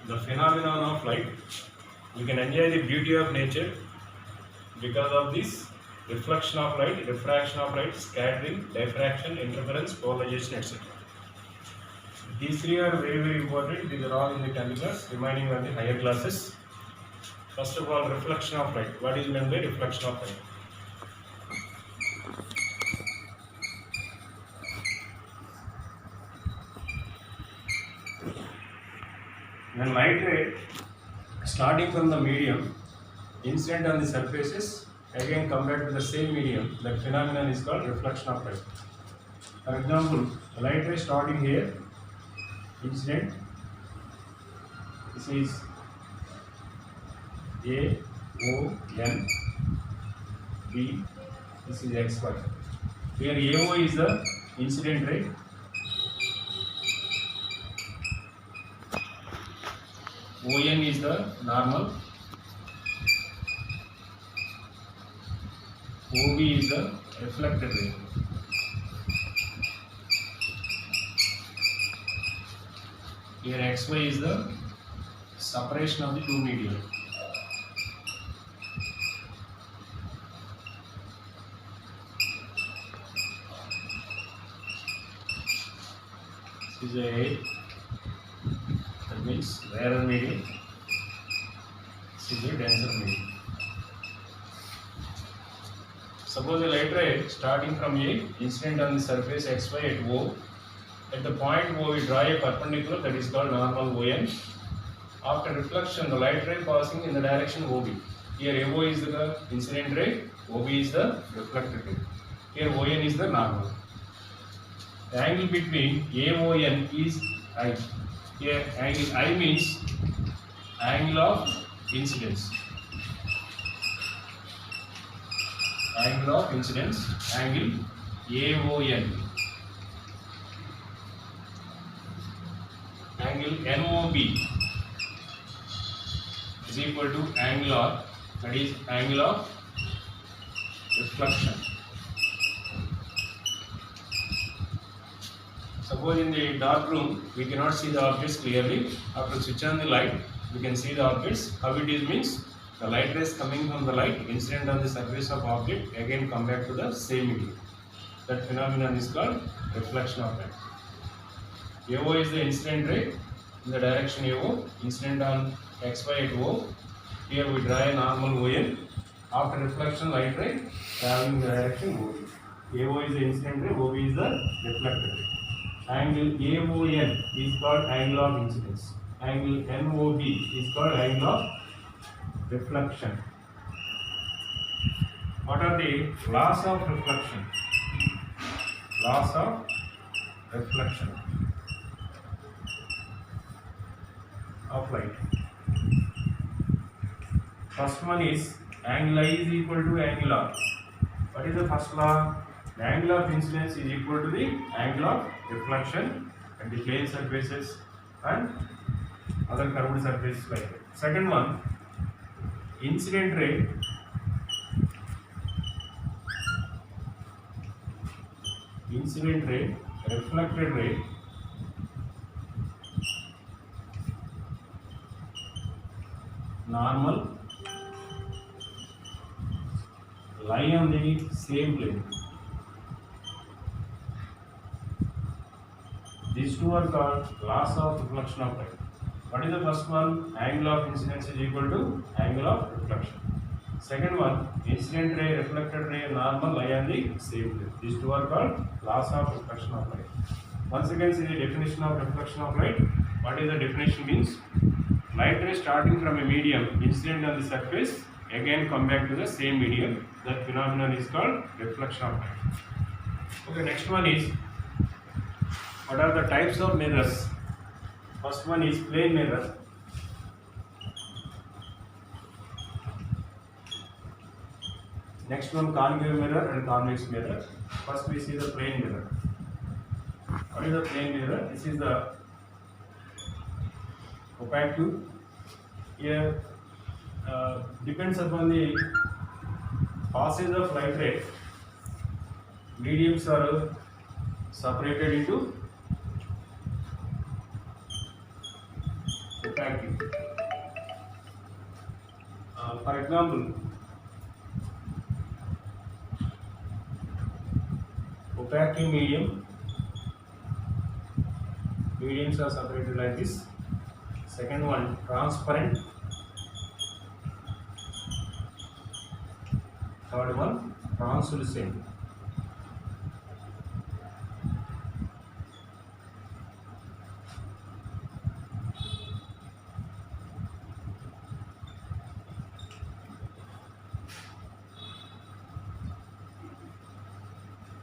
the phenomenon of light. We can enjoy the beauty of nature because of this reflection of light, refraction of light, scattering, diffraction, interference, polarization, etc. These three are very important. These are all in the 10th class, remaining on the higher classes. First of all, reflection of light. What is meant by reflection of light? When light ray starting from the medium, incident on the surfaces, again come back to the same medium, that phenomenon is called reflection of light. For example, light ray starting here, incident, this is A, O, N, B, this is X, Y. Here AO is the incident ray, ON is the normal, OB is the reflected ray. Here XY is the separation of the two media. This is a that means rarer medium. This is a denser medium. Suppose a light ray starting from A, incident on the surface XY at O. At the point O, we draw a perpendicular, that is called normal ON. After reflection, the light ray passing in the direction OB. Here AO is the incident ray, OB is the reflected ray. Here ON is the normal. The angle between AON is I. Here angle I means angle of incidence. Angle of incidence, angle AON. Angle MOB is equal to angle of, that is angle of reflection. Suppose in the dark room we cannot see the objects clearly. After switch on the light, we can see the objects. How it is means the light rays coming from the light, incident on the surface of object, again come back to the same medium. That phenomenon is called reflection of light. AO is the incident ray in the direction AO, incident on XY at O. Here we draw a normal ON. After reflection, light ray traveling in the direction OB. AO is the incident ray, OB is the reflected ray. Angle AON is called angle of incidence. Angle MOB is called angle of reflection. What are the laws of reflection? Laws of reflection of light. First one is angle I is equal to angle R. What is the first law? The angle of incidence is equal to the angle of reflection at the plane surfaces and other curved surfaces like that. Second one, incident ray reflected ray normal lie on the same plane. These two are called laws of reflection of light. What is the first one? Angle of incidence is equal to angle of reflection. Second one, incident ray, reflected ray, normal lie on the same plane. These two are called laws of reflection of light. Once again, see the definition of reflection of light. What is the definition means? Light ray starting from a medium, incident on the surface, again come back to the same medium. That phenomenon is called reflection of light. Okay, next one is, what are the types of mirrors? First one is plane mirror. Next one, concave mirror and convex mirror. First we see the plane mirror. What is the plane mirror? This is the opaque tube. Here depends upon the passage of light ray. Mediums are separated into opaque. For example, opaque medium. Mediums are separated like this. Second one, transparent. Third one, translucent.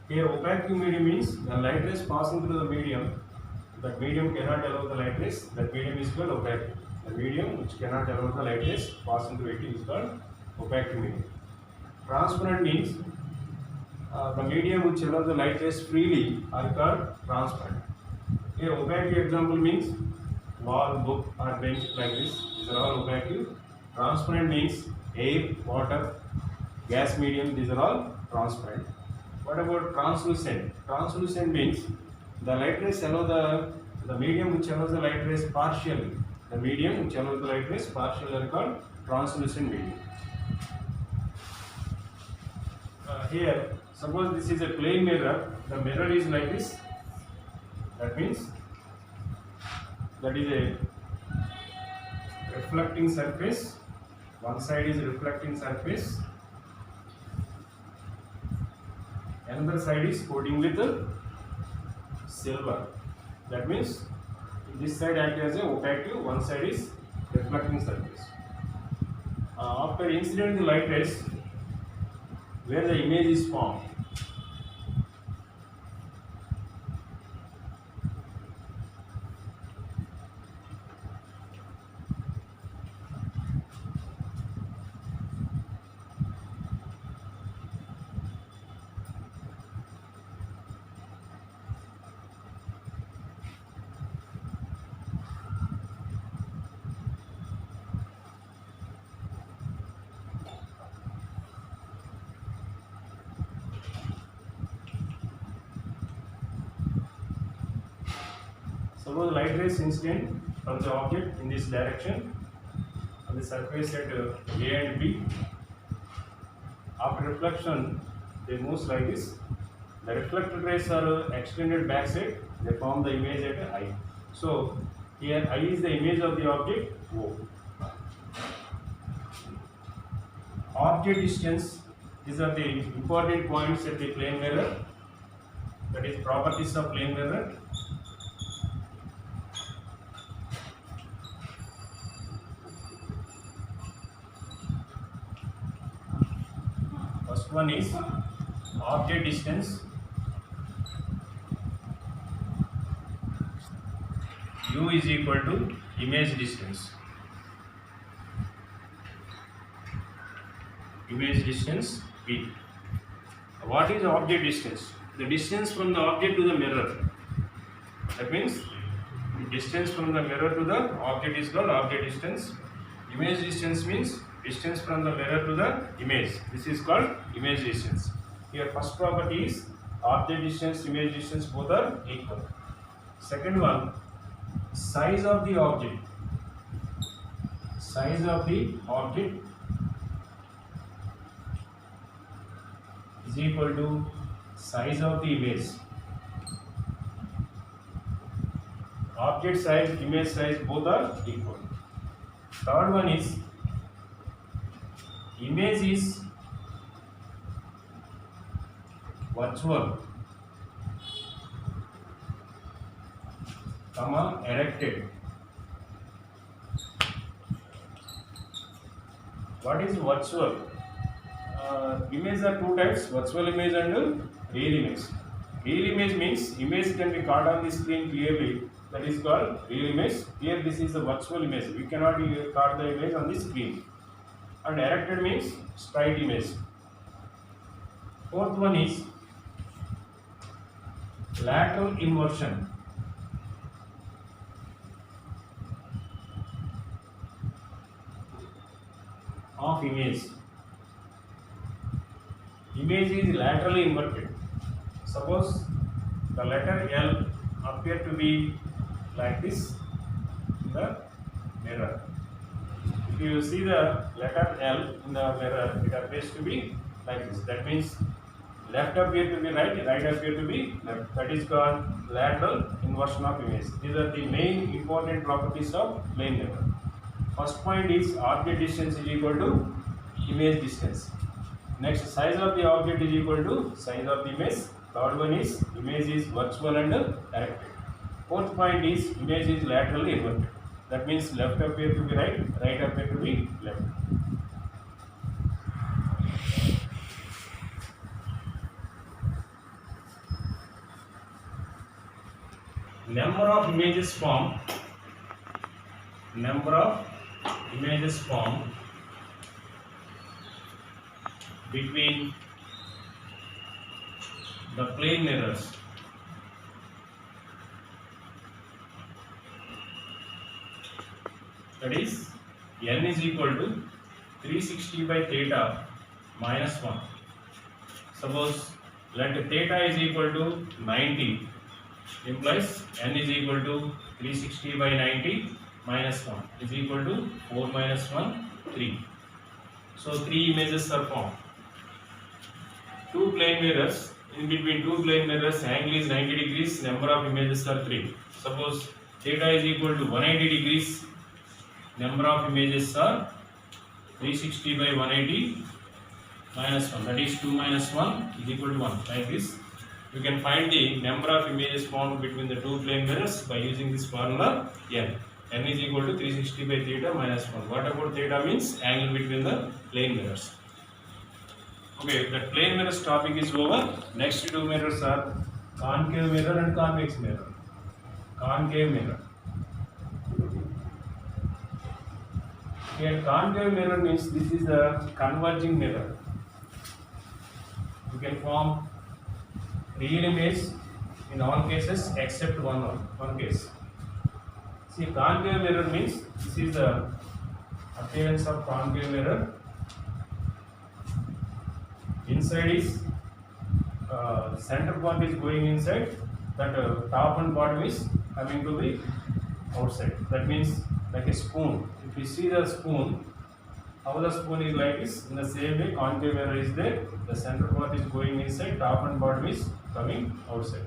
Here opaque medium means the light rays passing through the medium. That medium cannot allow the light rays. That medium is called opaque. The medium which cannot allow the light rays passing through it is called opaque medium. Transparent means the medium which allows the light rays freely are called transparent. Here opaque example means wall, book or bench like this. These are all opaque. Transparent means air, water, gas medium. These are all transparent. What about translucent? Translucent means the light rays allow the medium which allows the light rays partially. The medium which allows the light rays partially are called translucent medium. Here, suppose this is a plane mirror. The mirror is like this. That means that is a reflecting surface. One side is reflecting surface. Another side is coating with silver. That means this side acts as a opaque, one side is reflecting surface. After incident the light rays, where the image is formed, suppose light rays incident from the object in this direction on the surface at A and B. After reflection, they move like this. The reflected rays are extended backside. They form the image at I. So here I is the image of the object O. Object distance. These are the important points at the plane mirror. That is properties of plane mirror. First one is object distance. U is equal to image distance. Image distance P. What is object distance? The distance from the object to the mirror. That means the distance from the mirror to the object is called object distance. Image distance means distance from the mirror to the image. This is called image distance. Here first property is object distance, image distance both are equal. Second one, size of the object. Size of the object is equal to size of the image. Object size, image size both are equal. Third one is image is virtual, erected. What is virtual? Images are two types: virtual image and real image. Real image means image can be caught on the screen clearly. That is called real image. Here this is a virtual image. We cannot caught the image on the screen. And erected means straight image. Fourth one is lateral inversion. Of image. Image is laterally inverted. Suppose the letter L appear to be like this in the mirror. If you see the letter L in the mirror, it appears to be like this. That means left appear to be right, right appear to be left. That is called lateral inversion of image. These are the main important properties of plane mirror. First point is object distance is equal to image distance. Next, size of the object is equal to size of the image. Third one is image is virtual and directed. Fourth point is image is laterally inverted. That means left appear to be right, right appear to be left. Number of images formed between the plane mirrors that is n is equal to 360 by theta minus 1. Suppose let theta is equal to 90 implies n is equal to 360 by 90 minus 1 is equal to 4 minus 1 3. So 3 images are formed. Two plane mirrors, in between two plane mirrors angle is 90 degrees, number of images are 3. Suppose theta is equal to 180 degrees, number of images are 360 by 180 minus 1, that is 2 minus 1 is equal to 1. Like this you can find the number of images formed between the two plane mirrors by using this formula n. N is equal to 360 by theta minus 1. What about theta means? Angle between the plane mirrors. Okay, that plane mirrors topic is over. Next two mirrors are concave mirror and convex mirror. Concave mirror. Here concave mirror means this is a converging mirror. You can form real image in all cases except one case. See, concave mirror means this is the appearance of concave mirror. Inside is center point is going inside, that top and bottom is coming to the outside. That means like a spoon. If you see the spoon, how the spoon is like this, in the same way concave mirror is there. The center part is going inside, top and bottom is coming outside.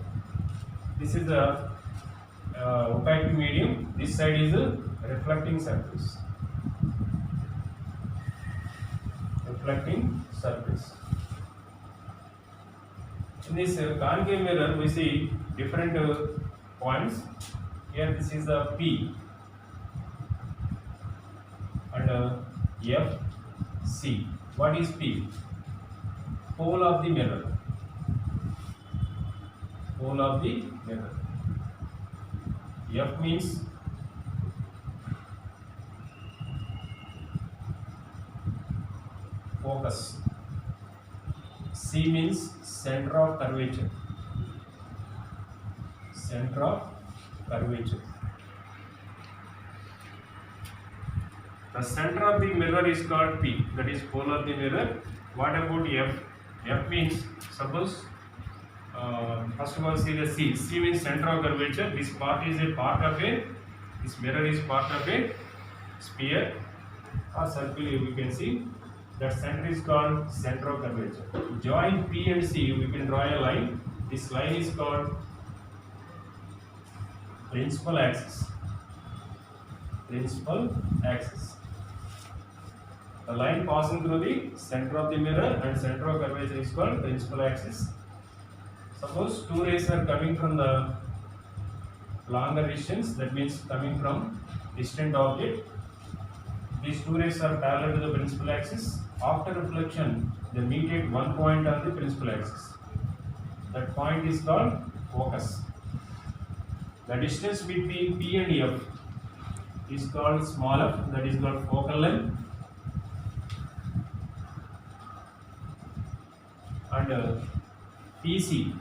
This is the opaque medium. This side is a reflecting surface. Reflecting surface. In this concave mirror, we see different points. Here, this is the P and F, C. What is P? Pole of the mirror. Pole of the mirror. F means focus. C means center of curvature. Center of curvature. The center of the mirror is called P, that is pole of the mirror. What about F? F means, suppose first of all see the C. C means center of curvature. This part is a part of a, this mirror is part of a sphere or circle. You can see that center is called center of curvature. To join P and C, we can draw a line. This line is called principal axis. Principal axis. The line passing through the center of the mirror and center of curvature is called principal axis. Suppose two rays are coming from the longer distance, that means coming from distant object. These two rays are parallel to the principal axis. After reflection, they meet at one point on the principal axis. That point is called focus. The distance between P and F is called small f, that is called focal length. And PC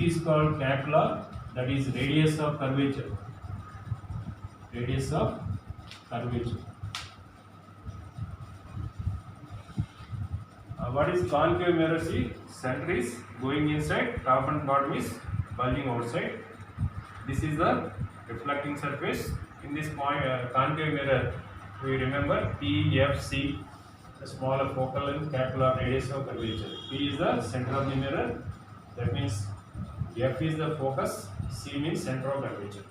is called capilla, that is radius of curvature. Radius of curvature. What is concave mirror? See, center is going inside, top and bottom is bulging outside. This is the reflecting surface. In this point, concave mirror, we remember P, F, C, the smaller focal length, capital or radius of curvature. P is the center of the mirror, that means F is the focus, C means center of curvature.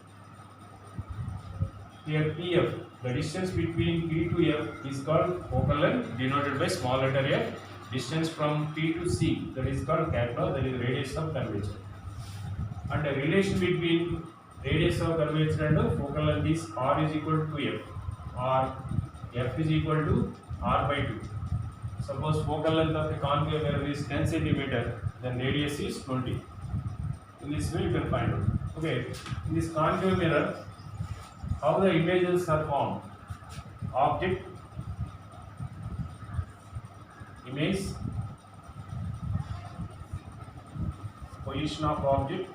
Here PF, the distance between P to F is called focal length, denoted by small letter F. Distance from P to C, that is called capital, that is radius of curvature. And the relation between radius of curvature and focal length is R is equal to F, or F is equal to R by 2. Suppose focal length of the concave mirror is 10 cm, then radius is 20. In this way you can find out. Okay, in this concave mirror, how the images are formed? Object, image, position of object,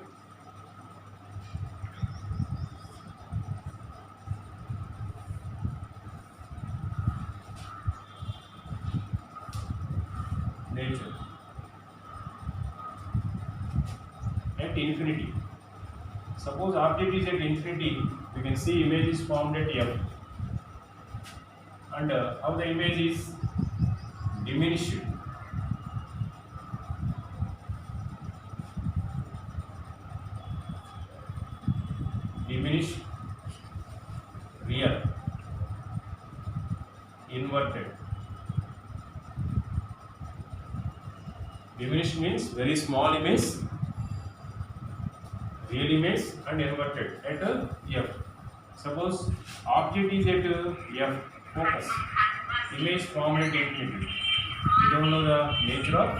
nature, at infinity. Suppose object is at infinity, we can see image is formed at F, and how the image is diminished. Diminished, real, inverted. Diminished means very small image, real image, and inverted at F. Suppose object is at F, focus, image formed at infinity. We don't know the nature of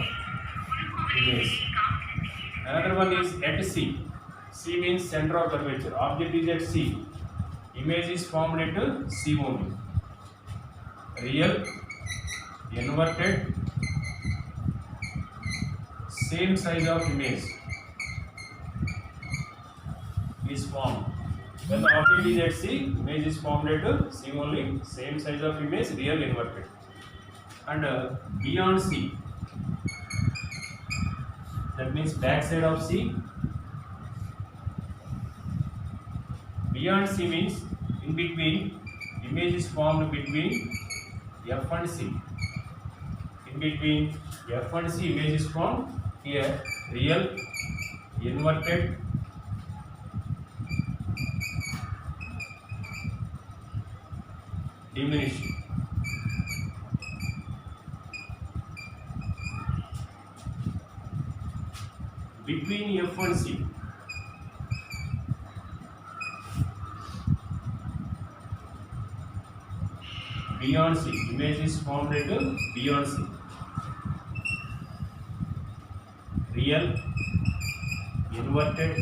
image. Another one is at C. C means center of curvature. Object is at C. Image is formed at C only. Real, inverted, same size of image is formed. When the object is at C, image is formed at C only, same size of image, real, inverted. And beyond C, that means back side of C. Beyond C means in between, image is formed between F and C. In between F and C, image is formed. Here, real, inverted, diminished. Between F and C, beyond C, image is formed at beyond C. Real, inverted,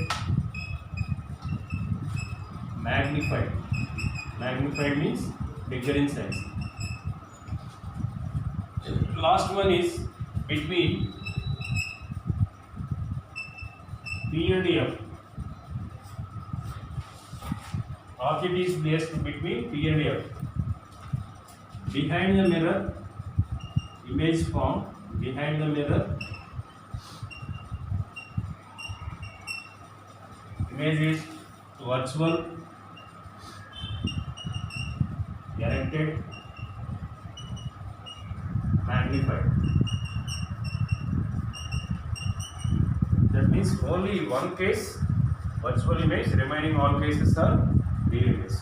magnified. Magnified means bigger in size. Last one is between P and F. Object is placed between P and F. Behind the mirror, image formed behind the mirror. Image is virtual, erected, magnified. That means only one case virtual image, remaining all cases are real image.